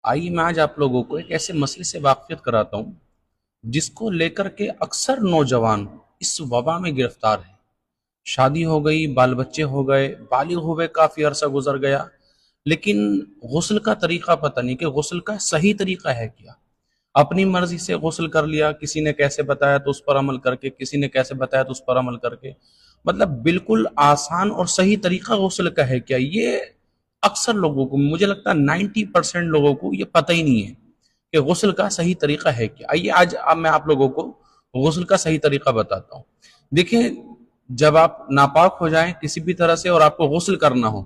आइए मैं आज आप लोगों को एक ऐसे मसले से वाक़फ़ियत कराता हूँ, जिसको लेकर के अक्सर नौजवान इस वबा में गिरफ्तार हैं। शादी हो गई, बाल बच्चे हो गए, बालिग हुए, काफ़ी अरसा गुजर गया, लेकिन गुस्ल का तरीक़ा पता नहीं कि गुस्ल का सही तरीक़ा है क्या। अपनी मर्ज़ी से गुस्ल कर लिया, किसी ने कैसे बताया तो उस पर अमल करके, किसी ने कैसे बताया तो उस पर अमल करके, मतलब बिल्कुल आसान और सही तरीक़ा गुस्ल का है क्या, ये अक्सर लोगों को, मुझे लगता है 90% लोगों को ये पता ही नहीं है कि गुस्ल का सही तरीका है क्या। आइए आज अब मैं आप लोगों को गुस्ल का सही तरीका बताता हूँ। देखिए, जब आप नापाक हो जाएं किसी भी तरह से और आपको गुस्ल करना हो,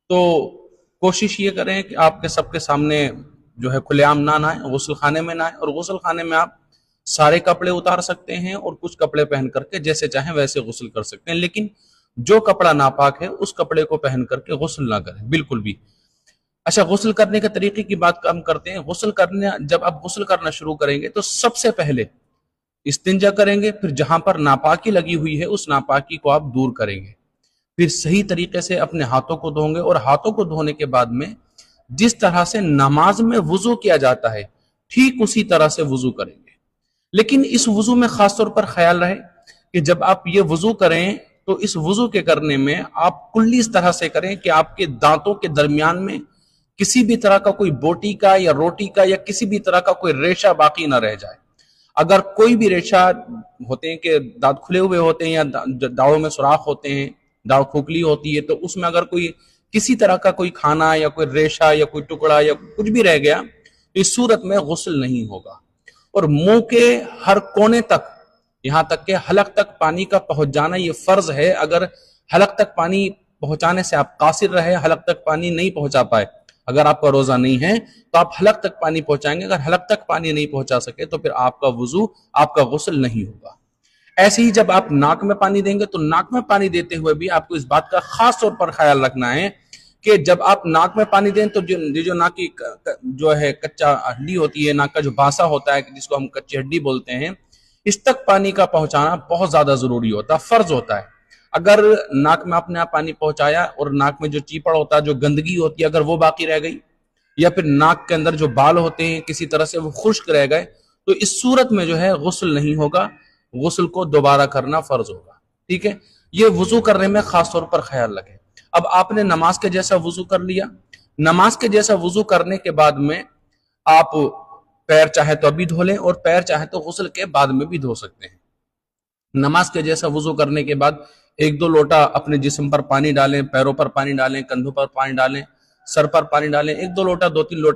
तो कोशिश ये करें कि आपके सबके सामने जो है खुलेआम ना नहाएं, गुस्ल खाने में नहाएं। और गुस्ल खाने में आप सारे कपड़े उतार सकते हैं और कुछ कपड़े पहन करके जैसे चाहें वैसे गुस्ल कर सकते हैं, लेकिन जो कपड़ा नापाक है उस कपड़े को पहन करके गुस्ल ना करें बिल्कुल भी। अच्छा, गुस्ल करने के तरीके की बात हम करते हैं। गुस्ल करने जब आप गुस्ल करना शुरू करेंगे तो सबसे पहले इस्तिंजा करेंगे, फिर जहां पर नापाकी लगी हुई है उस नापाकी को आप दूर करेंगे, फिर सही तरीके से अपने हाथों को धोंगे और हाथों को धोने के बाद में जिस तरह से नमाज में वुजू किया जाता है ठीक उसी तरह से वुजू करेंगे। लेकिन इस वुजू में खास तौर पर ख्याल रहे कि जब आप ये वुजू करें तो इस वुजू के करने में आप कुल्ली इस तरह से करें कि आपके दांतों के दरमियान में किसी भी तरह का कोई बोटी का या रोटी का या किसी भी तरह का कोई रेशा बाकी ना रह जाए। अगर कोई भी रेशा होते हैं कि दांत खुले हुए होते हैं या दांतों में सुराख होते हैं, दांत खोखली होती है, तो उसमें अगर कोई किसी तरह का कोई खाना या कोई रेशा या कोई टुकड़ा या कुछ भी रह गया तो इस सूरत में गुस्ल नहीं होगा। और मुंह के हर कोने तक, यहां तक के हलक तक पानी का पहुंच जाना ये फर्ज है। अगर हलक तक पानी पहुंचाने से आप कासिर रहे, हलक तक पानी नहीं पहुंचा पाए, अगर आपका रोजा नहीं है तो आप हलक तक पानी पहुंचाएंगे। अगर हलक तक पानी नहीं पहुंचा सके तो फिर आपका वुजू, आपका गुस्ल नहीं होगा। ऐसे ही जब आप नाक में पानी देंगे तो नाक में पानी देते हुए भी आपको इस बात का खास तौर पर ख्याल रखना है कि जब आप नाक में पानी दें तो जो नाक की जो है कच्चा हड्डी होती है, नाक का जो भासा होता है जिसको हम कच्ची हड्डी बोलते हैं, इस तक पानी का पहुंचाना बहुत ज्यादा जरूरी होता है, फर्ज होता है। अगर नाक में आपने आप पानी पहुंचाया और नाक में जो चीपड़ होता है, जो गंदगी होती है, अगर वो बाकी रह गई या फिर नाक के अंदर जो बाल होते हैं किसी तरह से वो खुश्क रह गए, तो इस सूरत में जो है गुस्ल नहीं होगा, गुस्ल को दोबारा करना फर्ज होगा। ठीक है, ये वुजू करने में खास तौर पर ख्याल रखें। अब आपने नमाज के जैसा वुजू कर लिया, नमाज के जैसा वुजू करने के बाद में आप पैर चाहे तो अभी धो लें और पैर चाहे तो गुस्ल के बाद में भी धो सकते हैं। नमाज के जैसा वुजू करने के बाद एक दो लोटा अपने जिस्म पर पानी डालें, पैरों पर पानी डालें, कंधों पर पानी डालें, सर पर पानी डालें, एक दो लोटा, दो तीन लोटा